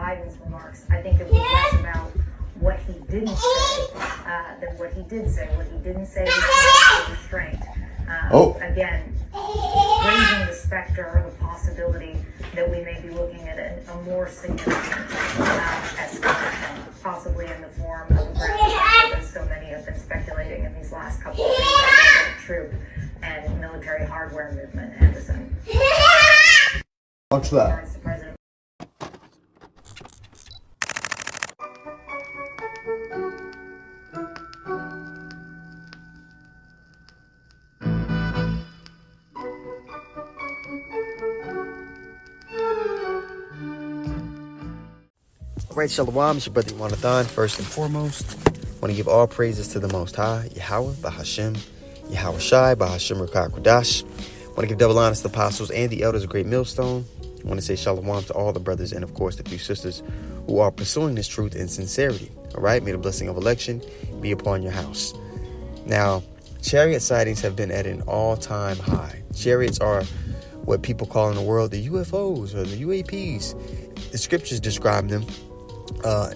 Biden's remarks. I think it was less about what he didn't say than what he did say. What he didn't say was restraint. Again, raising the specter or the possibility that we may be looking at a more significant escalation, possibly in the form of a ground attack, as so many have been speculating in these last couple of weeks, about troop and military hardware movement. Anderson. Watch that. All right, Shalom, it's your brother Jonathan. First and foremost, I want to give all praises to the Most High, Yahweh, Bahashem, Yahweh Shai, Bahashem Rakah Kodash. I want to give double honors to the apostles and the elders of Great Millstone. I want to say Shalom to all the brothers and, of course, the few sisters who are pursuing this truth in sincerity. All right, may the blessing of election be upon your house. Now, chariot sightings have been at an all-time high. Chariots are what people call in the world the UFOs or the UAPs. The scriptures describe them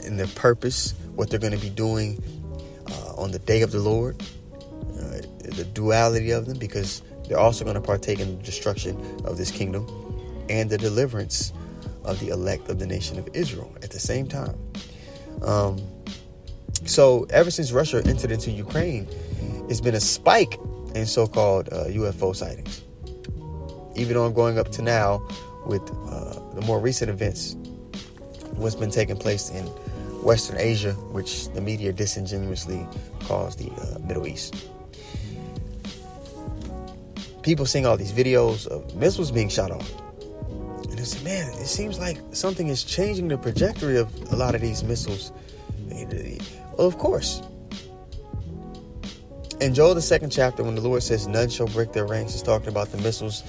in their purpose, what they're going to be doing on the day of the Lord, the duality of them, because they're also going to partake in the destruction of this kingdom and the deliverance of the elect of the nation of Israel at the same time. So ever since Russia entered into Ukraine, it's been a spike in so-called UFO sightings. Even on going up to now with the more recent events, what's been taking place in Western Asia, which the media disingenuously calls the Middle East. People seeing all these videos of missiles being shot off. And they say, man, it seems like something is changing the trajectory of a lot of these missiles. Well, of course. In Joel, the 2nd chapter, when the Lord says none shall break their ranks, he's talking about the missiles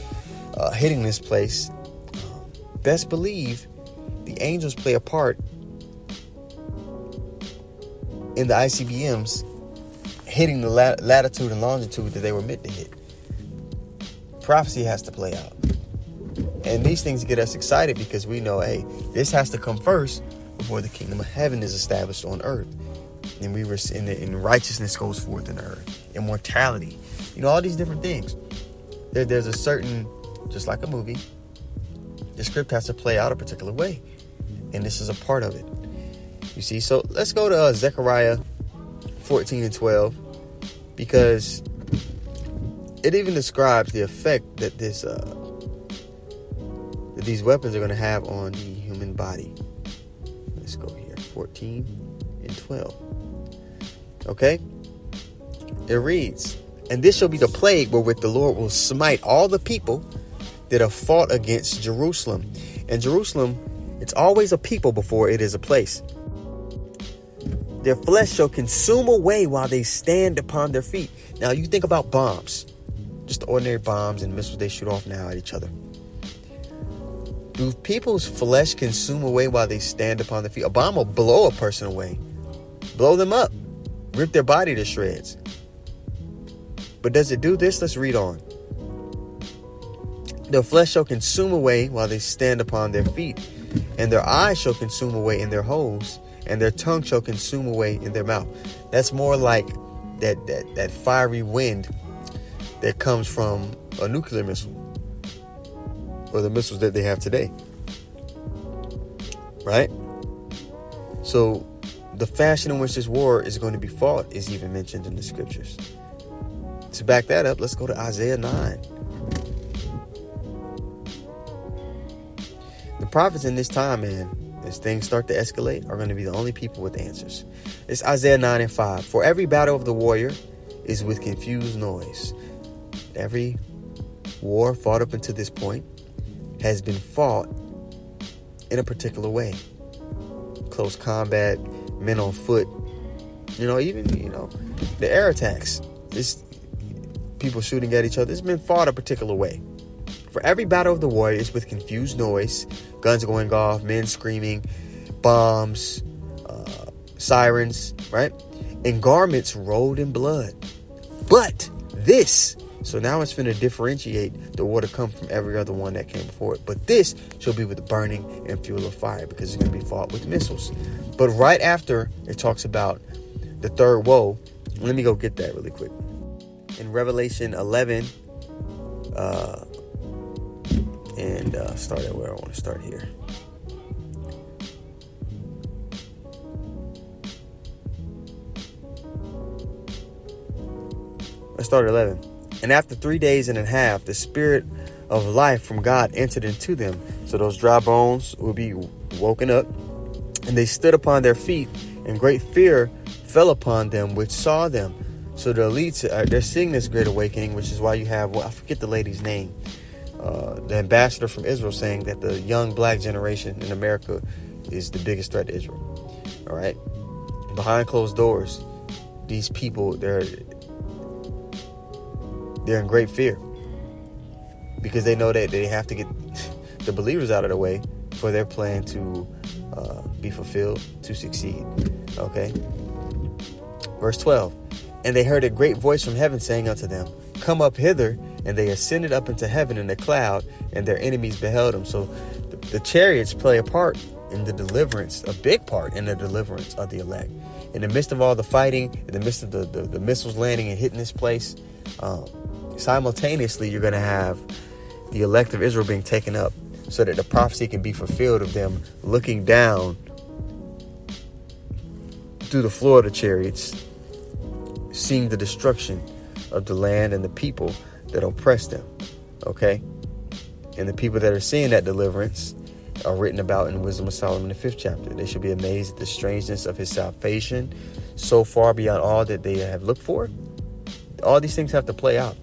hitting this place. Best believe the angels play a part in the ICBMs hitting the latitude and longitude that they were meant to hit. Prophecy has to play out. And these things get us excited because we know, hey, this has to come first before the kingdom of heaven is established on earth. And we were in righteousness goes forth in the earth. Immortality. You know, all these different things. There's a certain, just like a movie, the script has to play out a particular way. And this is a part of it. You see, so let's go to Zechariah 14 and 12, because it even describes the effect that this that these weapons are going to have on the human body. Let's go here, 14 and 12. Okay? It reads, and this shall be the plague wherewith the Lord will smite all the people that have fought against Jerusalem. And Jerusalem, it's always a people before it is a place. Their flesh shall consume away while they stand upon their feet. Now you think about bombs, just ordinary bombs and missiles they shoot off now at each other. Do people's flesh consume away while they stand upon their feet? A bomb will blow a person away, blow them up, rip their body to shreds. But does it do this? Let's read on. Their flesh shall consume away while they stand upon their feet, and their eyes shall consume away in their holes, and their tongue shall consume away in their mouth. That's more like that fiery wind that comes from a nuclear missile, or the missiles that they have today. Right? So the fashion in which this war is going to be fought is even mentioned in the scriptures. To back that up, let's go to Isaiah 9. The prophets in this time, man, as things start to escalate, are going to be the only people with answers. It's Isaiah 9 and 5. For every battle of the warrior is with confused noise. Every war fought up until this point has been fought in a particular way. Close combat, men on foot, even the air attacks. It's people shooting at each other. It's been fought a particular way. For every battle of the warrior is with confused noise, guns going off, men screaming, bombs, sirens, right? And garments rolled in blood. But this So now it's finna differentiate the water come from every other one that came before it. But this shall be with burning and fuel of fire, because it's going to be fought with missiles. But right after it talks about the third woe, let me go get that really quick. In Revelation 11, start at where I want to start here. Let's start at 11. And after 3 days and a half, the spirit of life from God entered into them. So those dry bones will be woken up, and they stood upon their feet, and great fear fell upon them which saw them. So the elites, they're seeing this great awakening, which is why you have, I forget the lady's name, the ambassador from Israel, saying that the young black generation in America is the biggest threat to Israel. All right. Behind closed doors, these people, they're in great fear, because they know that they have to get the believers out of the way for their plan to be fulfilled, to succeed. Okay. Verse 12. And they heard a great voice from heaven saying unto them, Come up hither. And they ascended up into heaven in a cloud, and their enemies beheld them. So the chariots play a part in the deliverance, a big part in the deliverance of the elect. In the midst of all the fighting, in the midst of the missiles landing and hitting this place, simultaneously you're going to have the elect of Israel being taken up, so that the prophecy can be fulfilled of them looking down through the floor of the chariots, seeing the destruction of the land and the people that oppress them. Okay. And the people that are seeing that deliverance are written about in Wisdom of Solomon, the 5th chapter. They should be amazed at the strangeness of his salvation, so far beyond all that they have looked for. All these things have to play out.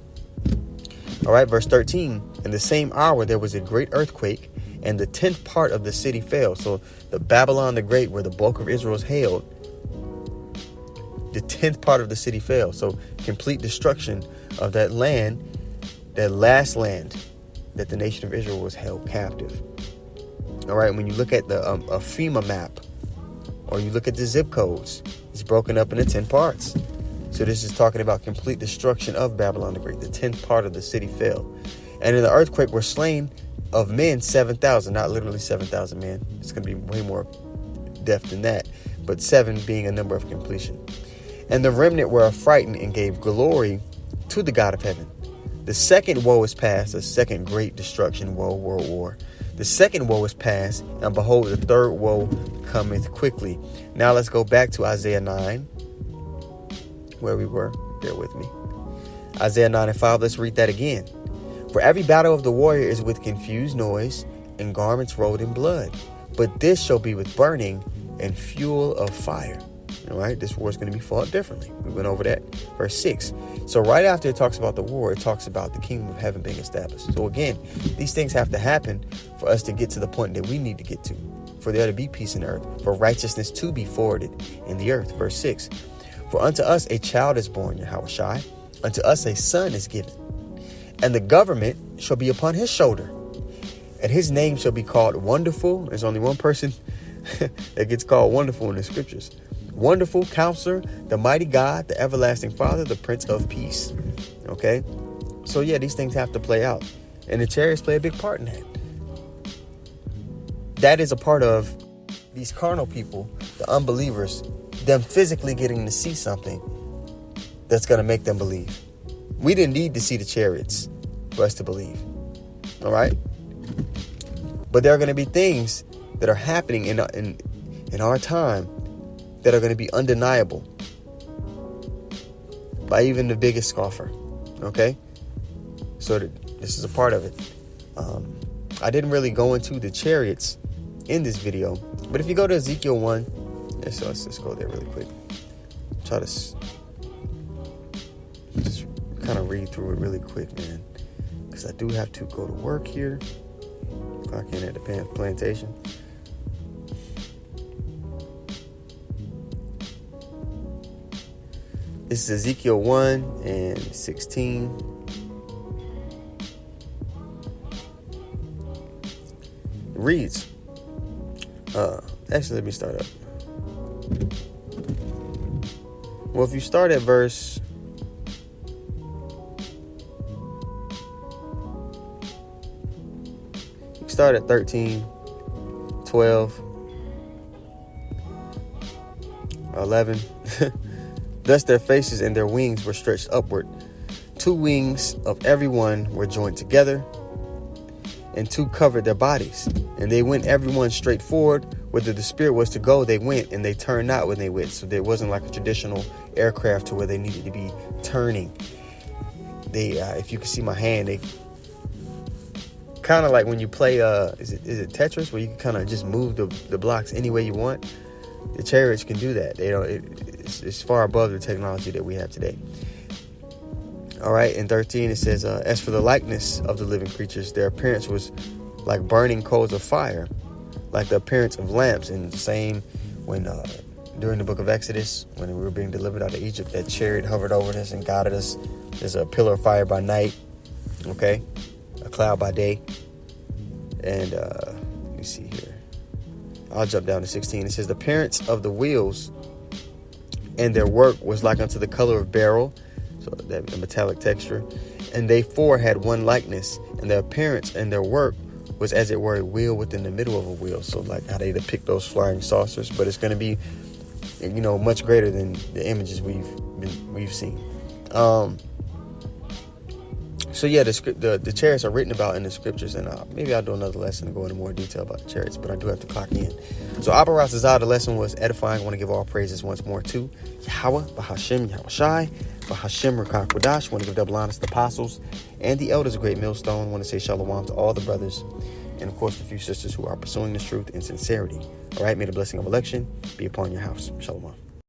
All right. Verse 13. In the same hour, there was a great earthquake, and the 10th part of the city fell. So the Babylon the Great, where the bulk of Israel is held, the 10th part of the city fell. So complete destruction of that land, that last land that the nation of Israel was held captive. All right. When you look at the a FEMA map, or you look at the zip codes, it's broken up into 10 parts. So this is talking about complete destruction of Babylon the Great. The 10th part of the city fell. And in the earthquake were slain of men 7,000, not literally 7,000 men. It's going to be way more death than that, but 7 being a number of completion. And the remnant were affrighted and gave glory to the God of heaven. The second woe is past, the second great destruction woe, world war. The second woe is past, and behold, the third woe cometh quickly. Now let's go back to Isaiah 9, where we were. Bear with me. Isaiah 9:5, let's read that again. For every battle of the warrior is with confused noise and garments rolled in blood. But this shall be with burning and fuel of fire. All right, this war is going to be fought differently. We went over that. Verse 6. So right after it talks about the war, it talks about the kingdom of heaven being established. So again, these things have to happen for us to get to the point that we need to get to, for there to be peace in the earth, for righteousness to be forwarded in the earth. Verse 6. For unto us a child is born, Yahushua, unto us a son is given, and the government shall be upon his shoulder, and his name shall be called Wonderful. There's only one person that gets called Wonderful in the scriptures. Wonderful Counselor, the Mighty God, the Everlasting Father, the Prince of Peace. Okay? So yeah, these things have to play out. And the chariots play a big part in that. That is a part of these carnal people, the unbelievers, them physically getting to see something that's going to make them believe. We didn't need to see the chariots for us to believe. All right? But there are going to be things that are happening in our time that are going to be undeniable by even the biggest scoffer. Okay? So this is a part of it. I didn't really go into the chariots in this video, but if you go to Ezekiel 1, let's just go there really quick. Try to just kind of read through it really quick, man, because I do have to go to work here. Clock in at the plantation. This is Ezekiel 1 and 16. It reads, actually, let me start up. Well, if you start at verse start at 13, 12, 11. Thus their faces and their wings were stretched upward. 2 wings of every one were joined together, and 2 covered their bodies. And they went every one straight forward. Whither the spirit was to go, they went, and they turned not when they went. So there wasn't like a traditional aircraft to where they needed to be turning. They, if you can see my hand, they kind of like when you play, is it Tetris, where you can kind of just move the blocks any way you want. The chariots can do that. They don't. It's far above the technology that we have today. All right, in 13 it says, as for the likeness of the living creatures, their appearance was like burning coals of fire, like the appearance of lamps. And the same when during the book of Exodus, when we were being delivered out of Egypt, that chariot hovered over us and guided us. There's a pillar of fire by night, okay, a cloud by day. And let me see here. I'll jump down to 16. It says, the appearance of the wheels and their work was like unto the color of beryl, so that the metallic texture. And they 4 had one likeness, and their appearance and their work was as it were a wheel within the middle of a wheel. So like how they depict those flying saucers, but it's going to be, much greater than the images we've seen. So yeah, the chariots are written about in the scriptures, and maybe I'll do another lesson and go into more detail about the chariots, but I do have to clock in. So Abba Rasazah, the lesson was edifying. I want to give all praises once more to Yahweh, Bahashem, Yahweh Shai, Bahashem, Rakah Kodash. I want to give double honors to the apostles and the elders of Great Millstone. I want to say shalom to all the brothers, and of course the few sisters who are pursuing this truth in sincerity. All right, may the blessing of election be upon your house. Shalom.